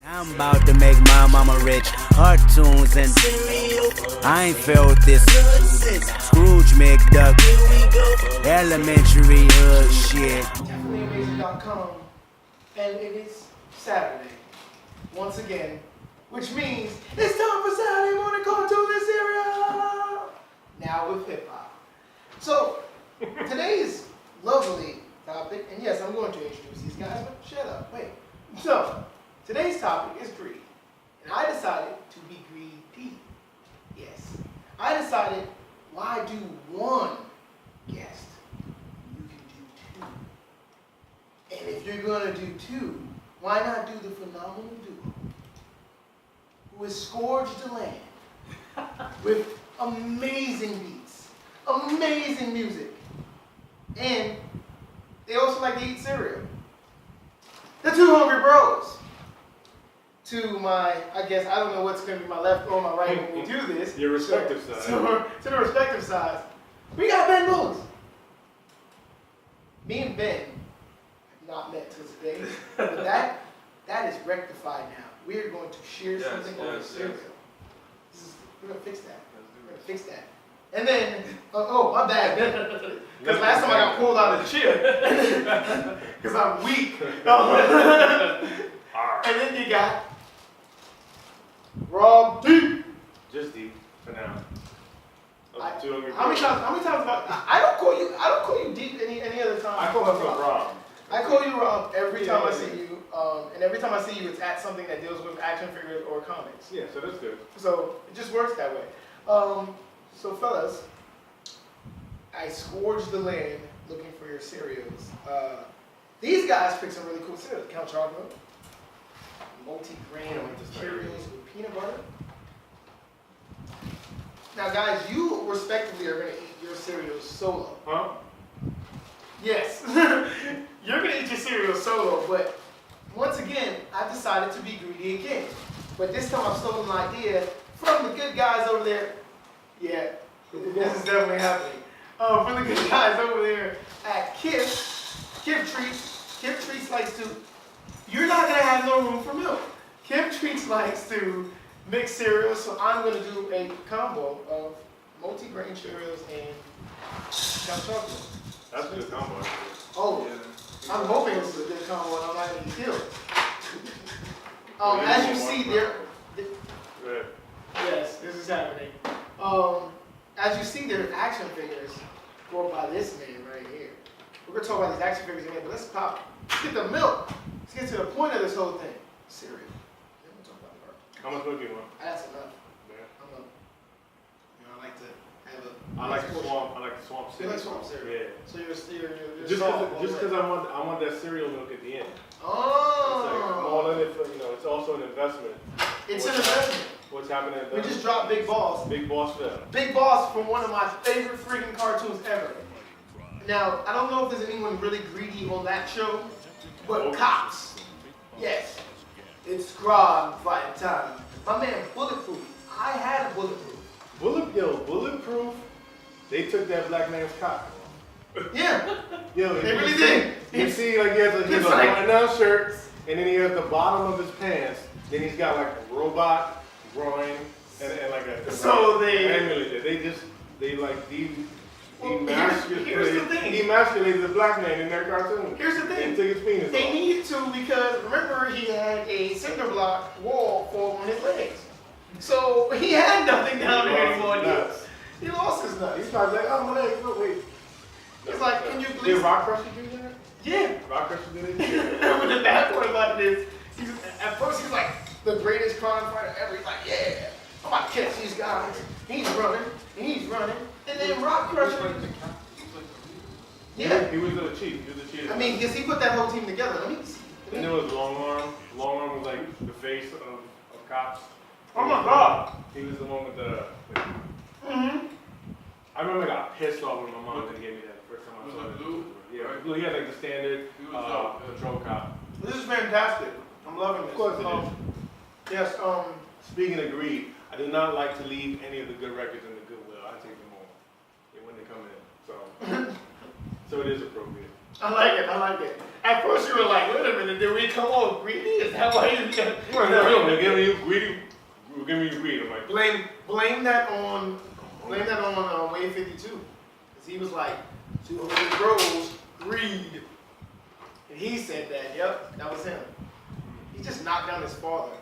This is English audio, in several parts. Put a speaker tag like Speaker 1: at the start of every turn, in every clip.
Speaker 1: I'm about to make my mama rich. Cartoons and I ain't felt this. Scrooge McDuck. Elementary hood shit.
Speaker 2: DefinitelyAmazing.com, and it is Saturday once again, which means it's time for Saturday morning cartoon and cereal. Now with hip hop. So today's lovely topic, and yes, I'm going to introduce these guys, but shut up, wait. So today's topic is greed, and I decided to be greedy. Yes, I decided, why do one guest? You can do two. And if you're gonna do two, why not do the phenomenal duo who has scourged the land with amazing beats, amazing music, and they also like to eat cereal. The two hungry bros. To my, I guess, I don't know what's going to be my left or my right when we do this.
Speaker 3: Your respective side.
Speaker 2: To the respective sides. We got Ben Booth. Me and Ben have not met till today, but that is rectified now. We are going to share something over cereal. We're going to fix that. We're going to fix that. And then, oh, my bad. Because last time I got pulled out of the chair. Because I'm weak. And then you got Rob D.
Speaker 3: Just D for now.
Speaker 2: How many times I don't call you D any other time.
Speaker 3: I call myself Rob.
Speaker 2: I call you Rob every time I see you. And every time I see you, it's at something that deals with action figures or comics.
Speaker 3: Yeah, so that's good.
Speaker 2: So it just works that way. So fellas, I scourged the land looking for your cereals. These guys picked some really cool cereals. Count Chocolate, multi-grain cereals with peanut butter. Now guys, you respectively are going to eat your cereals solo.
Speaker 3: Huh?
Speaker 2: Yes. You're going to eat your cereal solo, but once again, I decided to be greedy again. But this time I've stolen an idea from the good guys over there. Yeah, this is definitely happening. From the good guys over there at Kip Treats. Kip Treats likes to, you're not going to have no room for milk. Kip Treats likes to mix cereals, so I'm going to do a combo of multi-grain cereals and dark chocolate.
Speaker 3: That's a good combo.
Speaker 2: Oh, yeah. I'm hoping it's a good combo and I'm not going to be killed. As you see there, yes, this is happening. As you see, there's action figures brought by this man right here. We're going to talk about these action figures again, but let's get the milk. Let's get to the point of this whole thing. Cereal. Then we'll talk about the part.
Speaker 3: How much milk do you want?
Speaker 2: That's enough.
Speaker 3: Yeah.
Speaker 2: I like to have a...
Speaker 3: I like the swamp
Speaker 2: You
Speaker 3: cereal.
Speaker 2: like swamp cereal?
Speaker 3: Yeah.
Speaker 2: So you're
Speaker 3: Just
Speaker 2: soft,
Speaker 3: because I want that cereal milk at the end.
Speaker 2: Oh.
Speaker 3: It's like, I'm all in it for, it's also an investment.
Speaker 2: It's an investment.
Speaker 3: What's happening?
Speaker 2: We just dropped Big Boss.
Speaker 3: Big Boss film.
Speaker 2: Big Boss from one of my favorite freaking cartoons ever. Now, I don't know if there's anyone really greedy on that show, but Cops. Yes. It's Grog fighting time. My man, Bulletproof. I had a Bulletproof.
Speaker 3: Bulletproof. They took that black man's cock.
Speaker 2: Yeah.
Speaker 3: Yo,
Speaker 2: They really did.
Speaker 3: You see, like he has a button-down shirt, and then he has the bottom of his pants. Then he's got like a robot groin and like a.
Speaker 2: So they
Speaker 3: emasculated the black man in their cartoon.
Speaker 2: Here's the thing.
Speaker 3: And took his penis
Speaker 2: They
Speaker 3: off.
Speaker 2: needed to because remember he had a cinder block wall for on his legs. So he had nothing down there anymore. He lost his nuts.
Speaker 3: He's probably like, oh my legs, no wait.
Speaker 2: He's like, can you please?
Speaker 3: Did Rock Crusher do that?
Speaker 2: Yeah.
Speaker 3: Rock Crusher did it?
Speaker 2: But the bad part about it is, at first he's like the greatest crime fighter ever. He's like, yeah, I'm about to catch these guys. He's running, and then Rock Crusher. Yeah.
Speaker 3: He was the chief.
Speaker 2: I mean, because he put that whole team together. Let me see.
Speaker 3: And there was Long Arm. Long Arm was like the face of Cops.
Speaker 2: Oh my God.
Speaker 3: He was the one with the.
Speaker 2: Mm-hmm.
Speaker 3: I remember I got pissed off when my mom didn't give me that the first time I saw it.
Speaker 4: Blue?
Speaker 3: Yeah, blue. He had like the standard patrol cop.
Speaker 2: This is fantastic. I'm loving this.
Speaker 3: Of course it is.
Speaker 2: Yes.
Speaker 3: Speaking of greed, I do not like to leave any of the good records in the Goodwill. I take them all when they come in. So it is appropriate.
Speaker 2: I like it. At first you were like, wait a minute, did we come on greedy? Is that why you got...
Speaker 3: No, they're giving you greedy. We're giving you greed. I'm like,
Speaker 2: Blame that on Wave 52. Because he was like, 200 bros, greed. And he said that, yep, that was him. He just knocked down his father.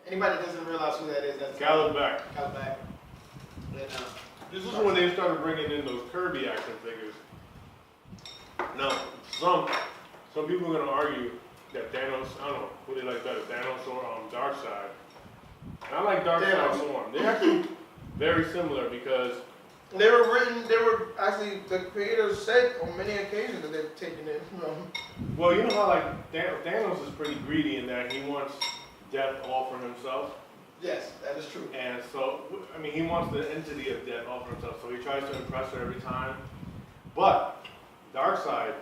Speaker 2: Anybody that doesn't realize who that is, that's
Speaker 3: Calabac.
Speaker 2: Calabac.
Speaker 3: This is when they started bringing in those Kirby action figures. Now, some people are going to argue that Thanos, I don't know, who they like better, Thanos or Darkseid. And I like Darkseid more. They're actually very similar because
Speaker 2: they were actually, the creators said on many occasions that they've taken it from.
Speaker 3: Well, you know how like Thanos is pretty greedy in that he wants death all for himself.
Speaker 2: Yes, that is true.
Speaker 3: And so, I mean, he wants the entity of death all for himself, so he tries to impress her every time. But Darkseid,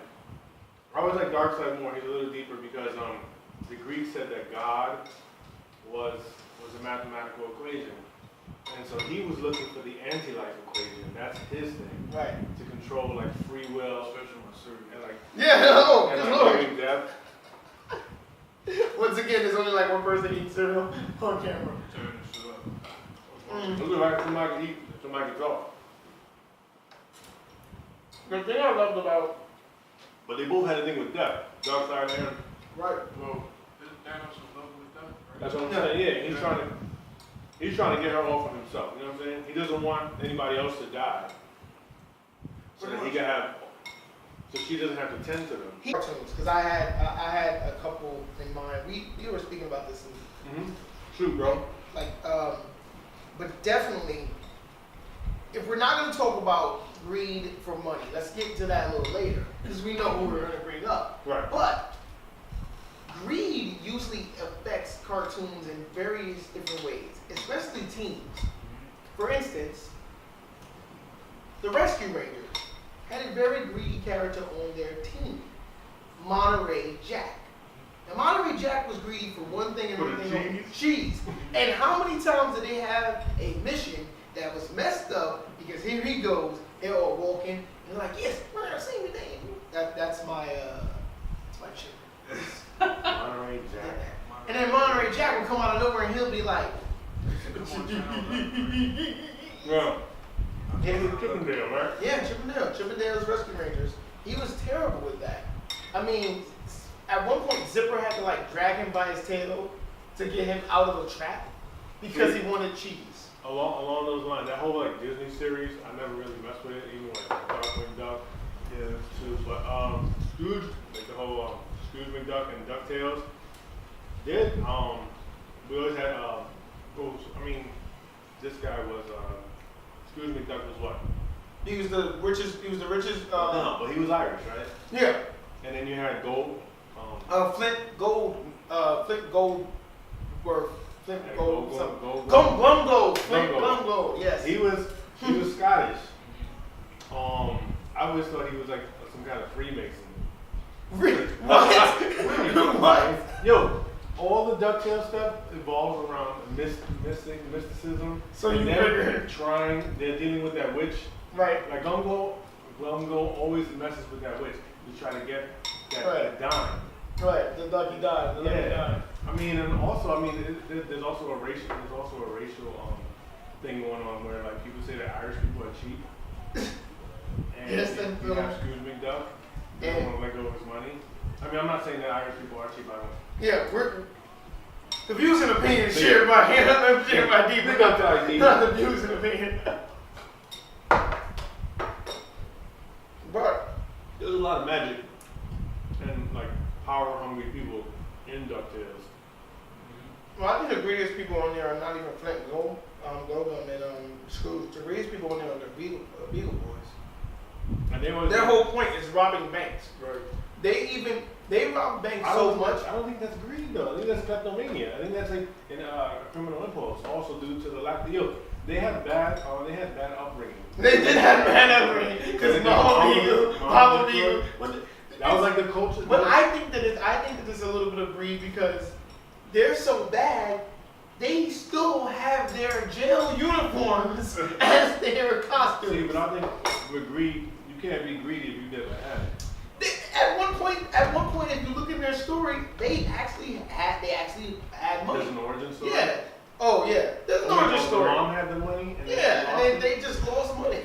Speaker 3: I always like Darkseid more. He's a little deeper because the Greeks said that God was a mathematical equation. And so he was looking for the anti-life equation. That's his thing.
Speaker 2: Right.
Speaker 3: To control like free will, and like living death.
Speaker 2: Once again, there's only like one person eating cereal on camera.
Speaker 3: Look like somebody eat, somebody can talk.
Speaker 2: The thing I loved about...
Speaker 3: But they both had a thing with death. Darkseid and...
Speaker 2: Right.
Speaker 4: Well, Thanos was love with death, right?
Speaker 3: That's what I'm saying. Yeah, he's trying to get her all for himself. You know what I'm saying? He doesn't want anybody else to die. So that he can have... So she doesn't have to tend to them.
Speaker 2: Cartoons, because I had a couple in mind. We were speaking about this in...
Speaker 3: Shoot, bro.
Speaker 2: But definitely, if we're not going to talk about greed for money, let's get to that a little later, because we know who we're going to bring up.
Speaker 3: Right.
Speaker 2: But greed usually affects cartoons in various different ways, especially teens. For instance, the Rescue Rangers had a very greedy character on their team, Monterey Jack. Now, Monterey Jack was greedy for one thing and one thing only: cheese. And how many times did they have a mission that was messed up because here he goes, they're all walking, and they're like, yes, we're gonna sing the name. That's my chick.
Speaker 3: Monterey Jack.
Speaker 2: And then Monterey Jack will come out of nowhere and he'll be like,
Speaker 3: Yeah. Chippendale, right?
Speaker 2: yeah, Chippendale's Rescue Rangers. He was terrible with that. I mean, at one point, Zipper had to like drag him by his tail to get him out of the trap because he wanted cheese.
Speaker 3: Along those lines, that whole like Disney series, I never really messed with it, even like Darkwing Duck, too. But Scrooge, like the whole Scrooge McDuck and DuckTales, we always had this guy was Scrooge McDuck was what?
Speaker 2: He was the richest.
Speaker 3: No, but he was Irish, right?
Speaker 2: Yeah.
Speaker 3: And then you had Gold.
Speaker 2: Flint Gold. Glumgold. Yes.
Speaker 3: He was Scottish. I always thought he was like some kind of Freemason.
Speaker 2: Really? What?
Speaker 3: Yo, all the DuckTales stuff evolves around mysticism.
Speaker 2: So
Speaker 3: and
Speaker 2: you
Speaker 3: they're dealing with that witch.
Speaker 2: Right.
Speaker 3: Like Glumgo always messes with that witch to try to get that dime.
Speaker 2: Right, the lucky dime. The lucky dime.
Speaker 3: I mean, and also, there's also a racial thing going on where like people say that Irish people are cheap. And
Speaker 2: Yes,
Speaker 3: you have Scrooge McDuck. They don't want to let go of his money. I mean, I'm not saying that Irish people are cheap. I don't.
Speaker 2: Yeah, the views and opinions shared by him, shared by D.
Speaker 3: Big up to ID.
Speaker 2: Not the views and opinions. But
Speaker 3: There's a lot of magic and like power-hungry people in DuckTales.
Speaker 2: well, I think the greatest people on there are not even Flint Goldblum and Scrooge. The greatest people on there are the Beagle Boys.
Speaker 3: And they always
Speaker 2: Their whole point is robbing banks.
Speaker 3: right.
Speaker 2: They rob banks so much.
Speaker 3: I don't think that's greed though. I think that's kleptomania. I think that's like in criminal impulse. Also due to the lack of they had bad upbringing.
Speaker 2: They did have bad upbringing because Mama Beagle.
Speaker 3: That was like the culture.
Speaker 2: But I think that it's a little bit of greed because they're so bad. They still have their jail uniforms as their costumes.
Speaker 3: See, but I think with greed, you can't be greedy if you never had it.
Speaker 2: At one point at one point, if you look in their story, they actually had money.
Speaker 3: There's an origin story.
Speaker 2: Yeah. Oh yeah. There's an origin story.
Speaker 3: The mom had the money. And
Speaker 2: And they just lost money.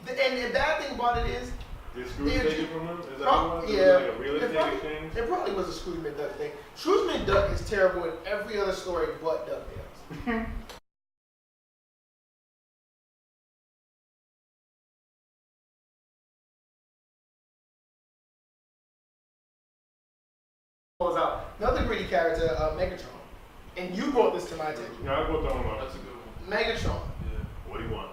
Speaker 2: And the bad thing about it is,
Speaker 3: did Scrooge take it from him? Is that what it was?
Speaker 2: yeah.
Speaker 3: Like a real estate exchange?
Speaker 2: It probably was a Scrooge McDuck thing. Scrooge McDuck is terrible in every other story but DuckTales. Another greedy character, Megatron. And you brought this to my attention.
Speaker 3: Yeah, I brought that one up.
Speaker 4: That's a good one.
Speaker 2: Megatron.
Speaker 4: Yeah.
Speaker 3: What do you want?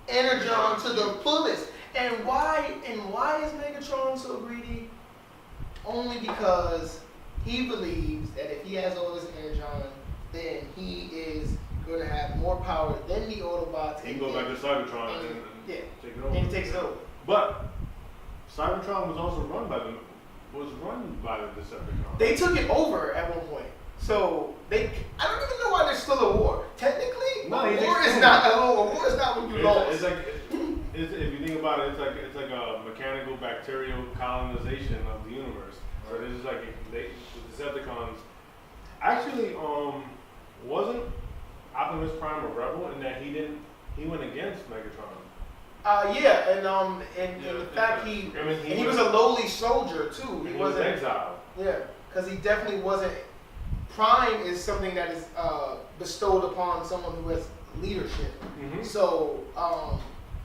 Speaker 2: Energon to the fullest. And why is Megatron so greedy? Only because he believes that if he has all this Energon, then he is going to have more power than the Autobots.
Speaker 3: He can go back to Cybertron and
Speaker 2: yeah,
Speaker 3: take it over.
Speaker 2: and he takes it over.
Speaker 3: But Cybertron was also run by the Decepticons.
Speaker 2: They took it over at one point. So I don't even know why there's still a war. Technically,
Speaker 3: No,
Speaker 2: a war is not when you lost.
Speaker 3: It's like if you think about it, it's like a mechanical bacterial colonization of the universe. So this is like the Decepticons actually wasn't Optimus Prime a rebel in that he went against Megatron.
Speaker 2: Yeah, and the fact he was a lowly soldier too. He
Speaker 3: was
Speaker 2: wasn't
Speaker 3: exiled.
Speaker 2: Yeah, because he definitely wasn't. Prime is something that is bestowed upon someone who has leadership.
Speaker 3: Mm-hmm.
Speaker 2: So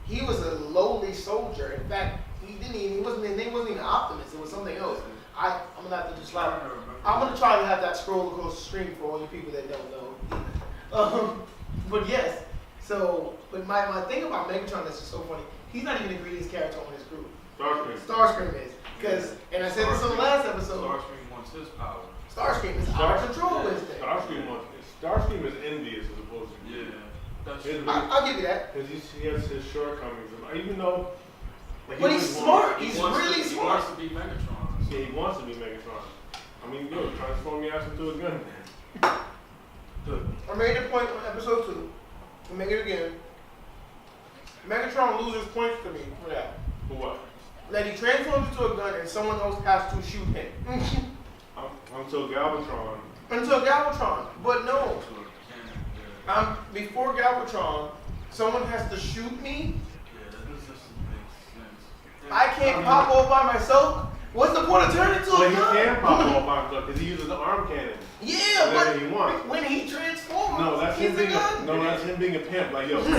Speaker 2: he was a lowly soldier. In fact, he wasn't even Optimus. It was something else. I'm gonna have to just I'm gonna try to have that scroll across the screen for all you people that don't know. But yes. So, but my thing about Megatron that's just so funny. He's not even the greediest character on his group. Starscream is, because, and I said this on the last episode.
Speaker 4: Starscream wants his power.
Speaker 2: Starscream is out of control with it.
Speaker 3: Starscream is envious as opposed to
Speaker 4: Yeah. That's
Speaker 2: I'll give you that.
Speaker 3: because he has his shortcomings. Even though, like,
Speaker 2: But he's smart. He's really
Speaker 4: He
Speaker 2: smart.
Speaker 4: wants to be Megatron.
Speaker 3: Yeah, he wants to be Megatron. I mean, transform your ass into a gun.
Speaker 4: Good.
Speaker 2: I made the point on episode 2. To make it again. Megatron loses points to me for that.
Speaker 3: For what?
Speaker 2: That he transforms into a gun and someone else has to shoot him.
Speaker 3: Until Galvatron.
Speaker 2: Until Galvatron. But no. Before Galvatron, someone has to shoot me.
Speaker 4: Yeah, that doesn't make sense.
Speaker 2: I can't pop off by myself. What's the point of turning into
Speaker 3: But
Speaker 2: a
Speaker 3: he
Speaker 2: gun?
Speaker 3: can pop off by himself because he uses the arm cannon.
Speaker 2: Yeah,
Speaker 3: Whatever
Speaker 2: but
Speaker 3: he wants.
Speaker 2: when he transforms,
Speaker 3: No, that's
Speaker 2: he's
Speaker 3: him
Speaker 2: a
Speaker 3: being
Speaker 2: gun.
Speaker 3: that's him being a pimp. Like, yo,
Speaker 2: he's a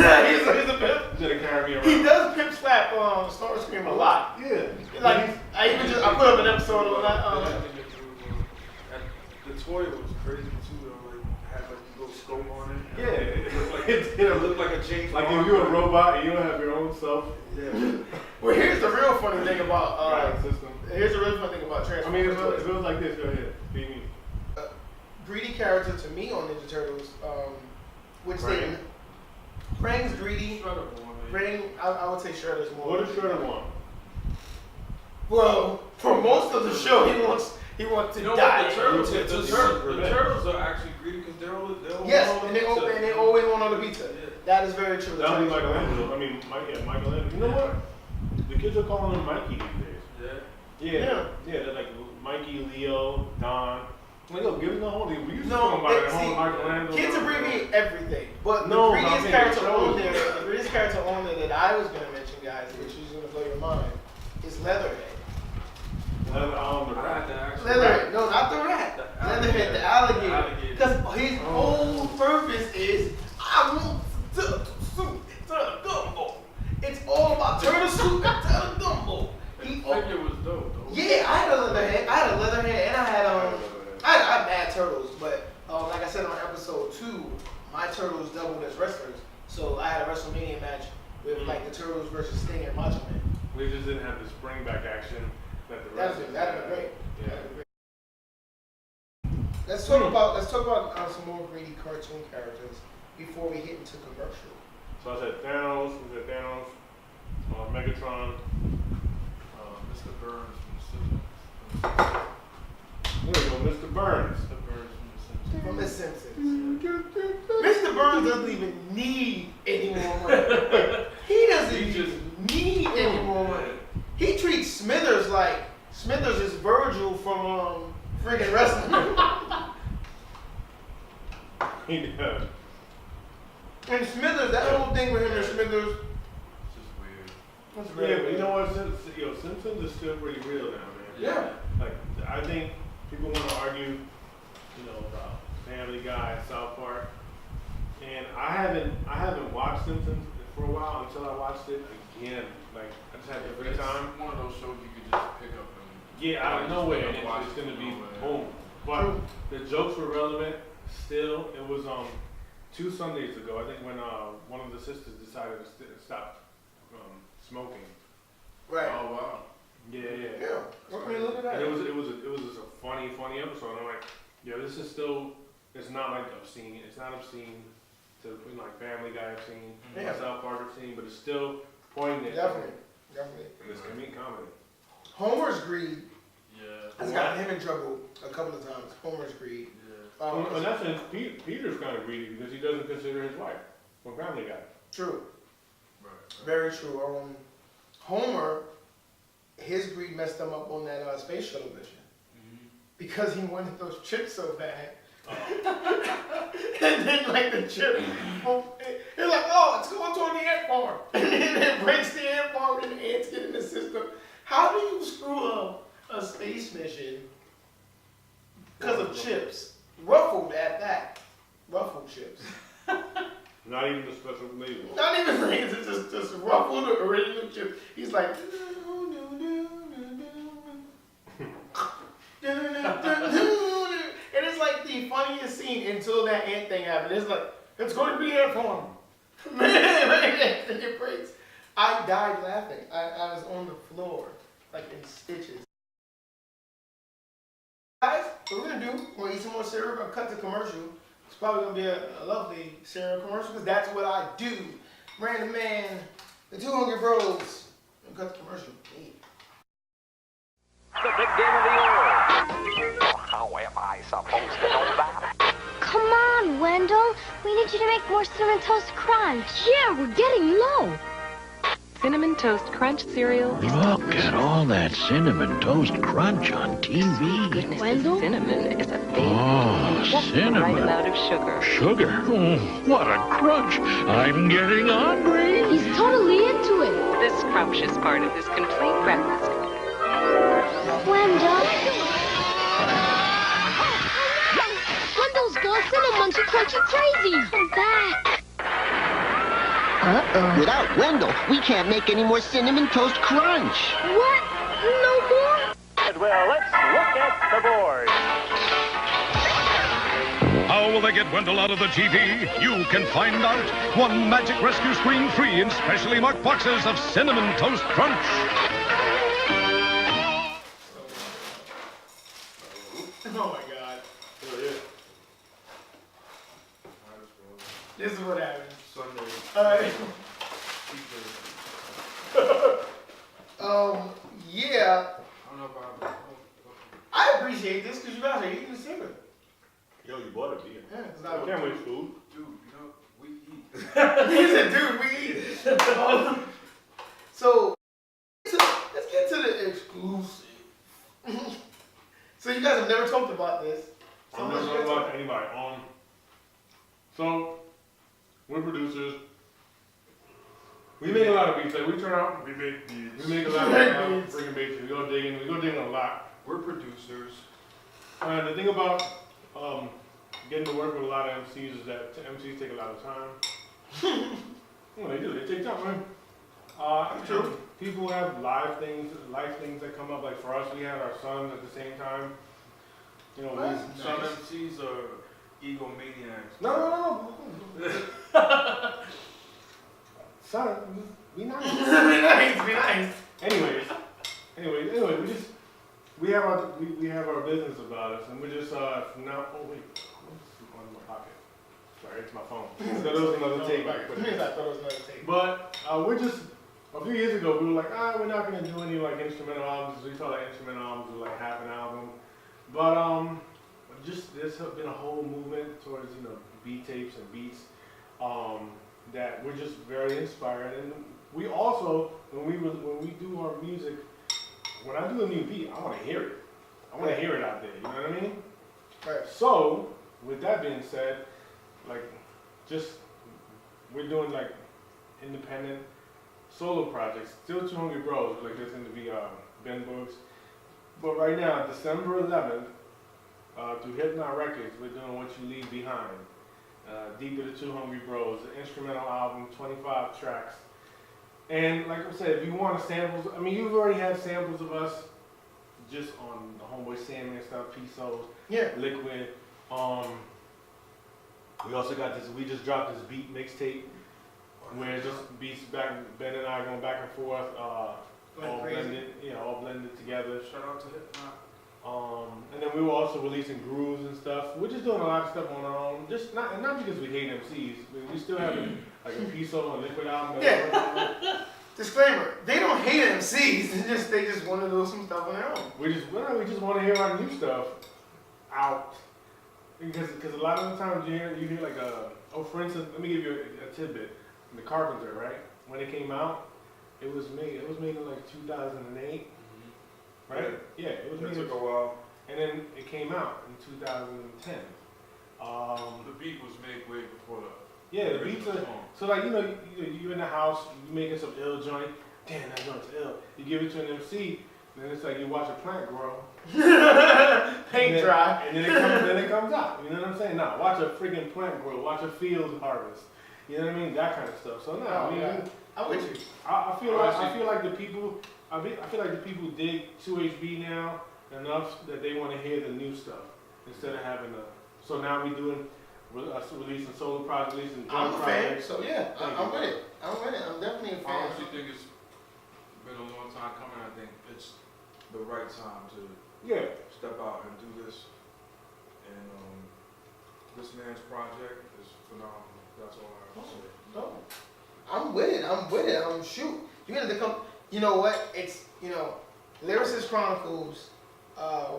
Speaker 2: pimp.
Speaker 3: you gotta carry me around.
Speaker 2: He does pimp slap Starscream a lot.
Speaker 3: Yeah.
Speaker 2: Like I put up an episode on that.
Speaker 5: The toy was crazy too, though. Like, had like a little scope on it.
Speaker 3: Yeah.
Speaker 5: It looked like a James
Speaker 3: Like
Speaker 5: Bond.
Speaker 3: if you're a robot and you don't have your own self.
Speaker 5: Yeah.
Speaker 2: Well, here's the real funny thing about
Speaker 3: Guidance system.
Speaker 2: here's the real funny thing about
Speaker 3: I mean,
Speaker 2: Transformers.
Speaker 3: if it was like this, go ahead. Beat me.
Speaker 2: Greedy character to me on Ninja Turtles, which
Speaker 3: Krang.
Speaker 2: Krang's greedy.
Speaker 4: Shredder boy, man.
Speaker 2: Krang, I would say Shredder's more.
Speaker 3: What does Shredder want?
Speaker 2: Well, for most of the show, he wants to
Speaker 4: You know
Speaker 2: die.
Speaker 4: what? The turtles,
Speaker 3: Yeah,
Speaker 4: the turtles are actually greedy because they're all.
Speaker 2: Yes, and they always want on the pizza.
Speaker 4: Yeah.
Speaker 2: That is very true.
Speaker 3: That'll be Michelangelo. I mean, Michelangelo. You know what? The kids are calling him Mikey these days.
Speaker 4: Yeah.
Speaker 3: Yeah, they're like Mikey, Leo, Don. Like, yo, give him the whole thing. We used to
Speaker 2: No,
Speaker 3: talk about it.
Speaker 2: see,
Speaker 3: Whole Michelangelo.
Speaker 2: kids abbreviate everything, but
Speaker 3: No,
Speaker 2: the
Speaker 3: I'm
Speaker 2: greediest
Speaker 3: saying
Speaker 2: character
Speaker 3: shows.
Speaker 2: on there, the greediest character on there that I was going to mention, guys, which is going to blow your mind, is Leatherhead.
Speaker 3: Leather on the
Speaker 4: I
Speaker 3: rat.
Speaker 4: had to actually.
Speaker 2: Leatherhead, no, not the rat.
Speaker 4: The
Speaker 2: Leatherhead, the
Speaker 4: alligator.
Speaker 2: alligator. Because his whole purpose is, I want turtle soup and turtle gumbo. It's all about turtle soup and turtle gumbo.
Speaker 4: The figure was dope, though.
Speaker 2: Yeah, I had a Leatherhead. and I had bad turtles, but like I said on episode 2, my turtles doubled as wrestlers. So I had a WrestleMania match with like the Turtles versus Sting and Macho Man.
Speaker 3: We just didn't have the spring back action that the
Speaker 2: That'd
Speaker 3: rest
Speaker 2: be great.
Speaker 3: Yeah.
Speaker 2: That'd be great. Let's talk about some more greedy cartoon characters before we hit into commercial.
Speaker 3: So I said Thanos, Megatron.
Speaker 4: Mr. Burns from The Simpsons.
Speaker 3: There we go, Mr. Burns.
Speaker 4: Mr. Burns from
Speaker 2: From
Speaker 4: The
Speaker 2: The
Speaker 4: Simpsons.
Speaker 2: Simpsons. Mr. Burns doesn't even need any more money. He doesn't
Speaker 4: He
Speaker 2: even
Speaker 4: just-
Speaker 2: need any more money. He treats Smithers like Smithers is Virgil from friggin' wrestling.
Speaker 3: He does.
Speaker 2: And Smithers, that whole thing with him and Smithers.
Speaker 4: It's just weird.
Speaker 2: That's
Speaker 3: Yeah,
Speaker 2: very
Speaker 3: but you
Speaker 2: weird.
Speaker 3: know what? Simpsons is still pretty real now, man.
Speaker 2: Yeah.
Speaker 3: Like, I think people want to argue, about Family Guy, South Park, and I haven't watched Simpsons for a while until I watched it again. Like, I just had a free time.
Speaker 4: It's one of those shows you could just pick up and
Speaker 3: Out of nowhere, and
Speaker 4: watch
Speaker 3: it's gonna be
Speaker 4: nowhere.
Speaker 3: boom. But the jokes were relevant. Still, it was 2 Sundays ago. I think when one of the sisters decided to stop smoking.
Speaker 2: Right.
Speaker 4: Oh wow.
Speaker 3: Yeah.
Speaker 2: I mean, look at that.
Speaker 3: And it was just a funny episode. I'm like, this is still. It's not like obscene. It's not obscene to like Family Guy obscene, South Park obscene, but it's still poignant.
Speaker 2: Definitely.
Speaker 3: And it's comedy.
Speaker 2: Homer's greed
Speaker 4: Yeah.
Speaker 2: has gotten him in trouble a couple of times. Homer's greed.
Speaker 3: In that sense, Peter's kind of greedy because he doesn't consider his wife from Family Guy.
Speaker 2: True.
Speaker 4: Right.
Speaker 2: Very true. Homer, his greed messed him up on that space shuttle mission because he wanted those chips so bad. And then like the chip, he's like, oh, it's going toward the ant farm. And then it breaks the ant farm and the ants get in the system. How do you screw up a space mission because of chips? Ruffled at that. Ruffled chips.
Speaker 3: Not even the special flavor.
Speaker 2: Not even things, it's just ruffled original chips. He's like, and it's like the funniest scene until that ant thing happened. It's like, it's going to be ant farm. Man, and it breaks. I died laughing. I was on the floor, like in stitches. Guys, what we're gonna do, we're gonna eat some more cereal, we're gonna cut to commercial. It's probably gonna be a lovely cereal commercial because that's what I do. Random Man, the 2 Hungry Bros. We're gonna cut the commercial. Hey.
Speaker 6: The big game of the year. How am I supposed to know that?
Speaker 7: Come on, Wendell. We need you to make more Cinnamon Toast Crunch. Yeah, we're getting low.
Speaker 8: Cinnamon Toast Crunch cereal.
Speaker 9: Look at all that Cinnamon Toast Crunch on TV.
Speaker 8: Goodness,
Speaker 7: Wendell?
Speaker 8: cinnamon is a big
Speaker 9: Oh,
Speaker 8: just the right
Speaker 9: cinnamon.
Speaker 8: amount of sugar.
Speaker 9: Sugar? Oh, what a crunch. I'm getting hungry.
Speaker 7: He's totally into it.
Speaker 8: This scrumptious part of this complete breakfast.
Speaker 7: Wendell. Wendell's gone Cinnamon Crunchy crazy. Come back. Uh-oh.
Speaker 10: Without Wendell, we can't make any more Cinnamon Toast Crunch.
Speaker 7: What? No more?
Speaker 6: Well, let's look at the board.
Speaker 11: How will they get Wendell out of the TV? You can find out. One magic rescue screen free in specially marked boxes of Cinnamon Toast Crunch.
Speaker 2: Oh my God. This is what happened.
Speaker 4: Sunday.
Speaker 2: Yeah.
Speaker 4: I don't know about.
Speaker 2: I appreciate this because you guys are eating the cereal.
Speaker 3: Yo, you bought a beer.
Speaker 2: Yeah, it's
Speaker 3: I
Speaker 2: not.
Speaker 3: can't waste food.
Speaker 4: Dude, we eat.
Speaker 2: He said, dude, we eat it. So, let's get to the exclusive. So you guys have never talked about this. So
Speaker 3: I'm not talking about anybody. So, we're producers. We make a lot of beats. Like we turn out,
Speaker 4: We make beats.
Speaker 3: we make a lot of freaking beats. We go digging a lot.
Speaker 4: We're producers.
Speaker 3: And the thing about getting to work with a lot of MCs is that MCs take a lot of time. Well, they do. They take time, right?
Speaker 2: True.
Speaker 3: People have life things that come up. Like for us, we had our sons at the same time. You know,
Speaker 4: Some MCs are egomaniacs.
Speaker 3: No. Son, be nice.
Speaker 2: Be nice.
Speaker 3: Anyways, we have our business about us, and we're just now. Oh wait, what's in my pocket? Sorry, it's my phone. That was another tape. I put it in.
Speaker 2: I thought it was another tape.
Speaker 3: But we're just a few years ago we were like, we're not gonna do any like instrumental albums. We thought like instrumental albums were like half an album, but just there's been a whole movement towards beat tapes and beats that we're just very inspired, and we also when we do our music, when I do a new beat, I want to hear it. I want to hear it out there. You know what I mean?
Speaker 2: Right.
Speaker 3: So, with that being said, like, we're doing like independent solo projects. Still Two Hungry Bros, like listening to Ben Books. But right now, December 11th, through Hypnot Records, we're doing What You Leave Behind. Deeper the Two Hungry Bros, an instrumental album, 25 tracks. And like I said, if you want samples, I mean, you've already had samples of us just on the Homeboy Sandman stuff, Pesos, Liquid. We also got this, we just dropped this beat mixtape where it's just beats back, Ben and I going back and forth, all blended together.
Speaker 5: Shout out to Hypnot.
Speaker 3: And then we were also releasing grooves and stuff. We're just doing a lot of stuff on our own. Just not because we hate MCs. We still have like a Peso and Liquid album.
Speaker 2: Disclaimer: they don't hate MCs. They just want to do some stuff on their own.
Speaker 3: We just want to hear our new stuff out. Because a lot of the times you hear like for instance, let me give you a tidbit. The Carpenter, right? When it came out, it was made in like 2008. Right? Yeah, it was made.
Speaker 5: It took a while.
Speaker 3: And then it came out in 2010.
Speaker 5: The beat was made way before that.
Speaker 3: Yeah, the beats are, so like, you're in the house, you making some ill joint, damn, that joint's ill. You give it to an MC, then it's like you watch a plant grow.
Speaker 2: Paint dry.
Speaker 3: And then it comes out. You know what I'm saying? Nah, watch a freaking plant grow, watch a field harvest. You know what I mean? That kind of stuff. So
Speaker 2: I'm with you.
Speaker 3: I feel like the people dig 2HB now enough that they want to hear the new stuff instead of having so now we doing releasing solo projects, releasing drum projects.
Speaker 2: So yeah, I'm with it. I'm definitely a fan.
Speaker 5: I honestly think it's been a long time coming. I think it's the right time to step out and do this. And this man's project is phenomenal. That's all I have to say.
Speaker 2: No. I'm with it. Shoot. You have to come. You know what? It's Lyricist Chronicles.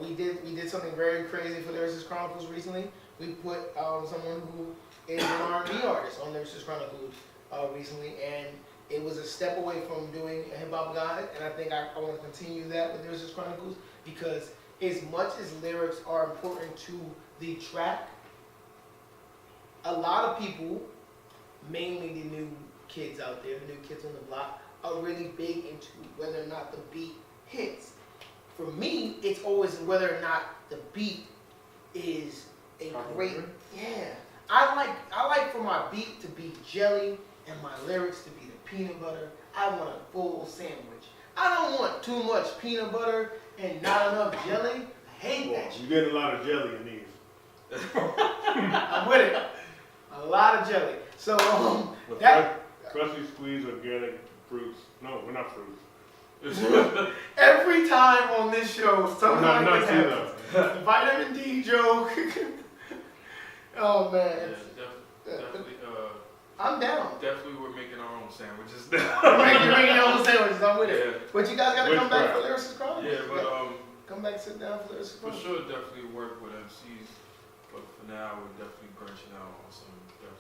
Speaker 2: We did something very crazy for Lyricist Chronicles recently. We put someone who is an R&B artist on Lyricist Chronicles recently, and it was a step away from doing a hip hop guide. And I think I want to continue that with Lyricist Chronicles because as much as lyrics are important to the track, a lot of people, mainly the new kids out there, the new kids on the block, are really big into whether or not the beat hits. For me, it's always whether or not the beat is a great. Yeah, I like for my beat to be jelly and my lyrics to be the peanut butter. I want a full sandwich. I don't want too much peanut butter and not enough jelly. I hate that shit.
Speaker 3: You get a lot of jelly in these.
Speaker 2: I'm with it. A lot of jelly. So
Speaker 3: freshly squeezed organic fruits. No, we're not fruits.
Speaker 2: Every time on this show, something like this happens. Vitamin D joke. Oh man.
Speaker 5: Yeah, definitely.
Speaker 2: I'm down.
Speaker 5: Definitely, we're making our own sandwiches now.
Speaker 2: You're making your own sandwiches. I'm with it. But you guys gotta come back for Lyricist Chronicles.
Speaker 5: Yeah, but
Speaker 2: come back, sit down for Lyricist Chronicles.
Speaker 5: For sure, definitely work with MCs. But for now, we're definitely branching out on some other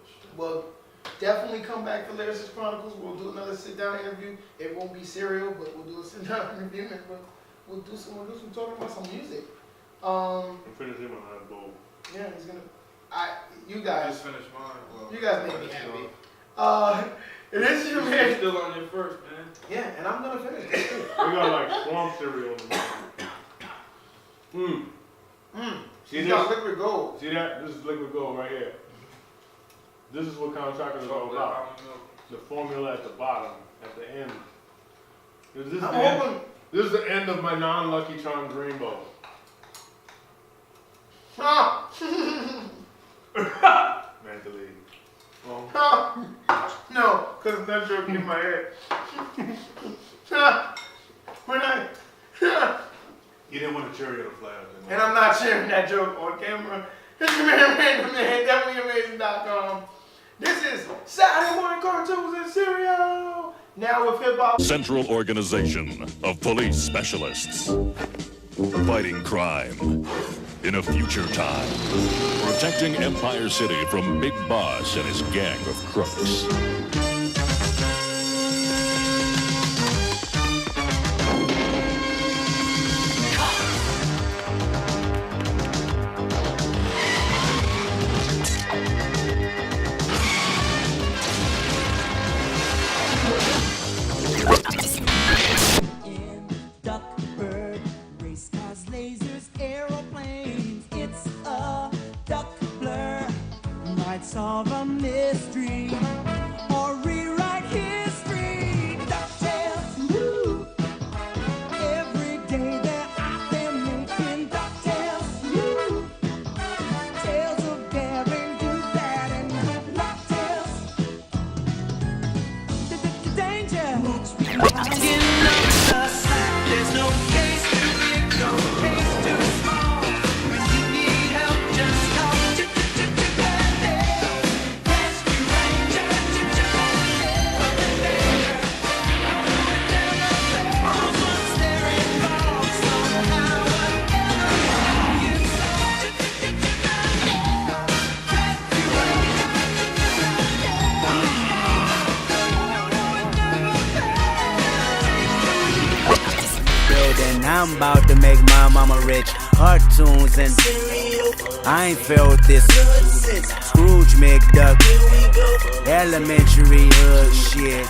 Speaker 5: shit.
Speaker 2: Well, definitely come back for Lyricist Chronicles. We'll do another sit-down interview. It won't be serial, but we'll do a sit-down interview and we'll do some talking about some music.
Speaker 3: I'm finishing my last bowl.
Speaker 2: Yeah, he's gonna. You guys.
Speaker 5: Just finished mine. Well,
Speaker 2: you guys made me happy. This is your man.
Speaker 5: Still on your first, man.
Speaker 2: Yeah, and I'm gonna finish this too.
Speaker 3: We got like swamp cereal on the See
Speaker 2: You
Speaker 3: this?
Speaker 2: got liquid gold.
Speaker 3: See that? This is liquid gold right here. This is what kind of chocolate is all about. The formula at the bottom, at the end. This is the end of my non-Lucky Charms rainbow. Mentally.
Speaker 2: No, because that joke in my head.
Speaker 3: You didn't want to cherry on the flag.
Speaker 2: And I'm not sharing that joke on camera. It's your man, Random Man, definitelyamazing.com. This is Saturday Morning Cartoons and Cereal. Now with hip hop.
Speaker 11: Central Organization of Police Specialists. Fighting crime in a future time. Protecting Empire City from Big Boss and his gang of crooks.
Speaker 12: might solve a mystery or rewrite history. DuckTales, woo! Every day they're out there making DuckTales, woo! Tales of daring, do that, and good luck tales. Danger! Skin up the slack, there's no case too big, no case too small. When you need help, just call Rescue Ranger. Once they're involved, somehow, whatever you
Speaker 1: Building, I'm about to make my mama rich. Cartoons and cereal. I ain't felt this. Scrooge McDuck. Elementary hood shit.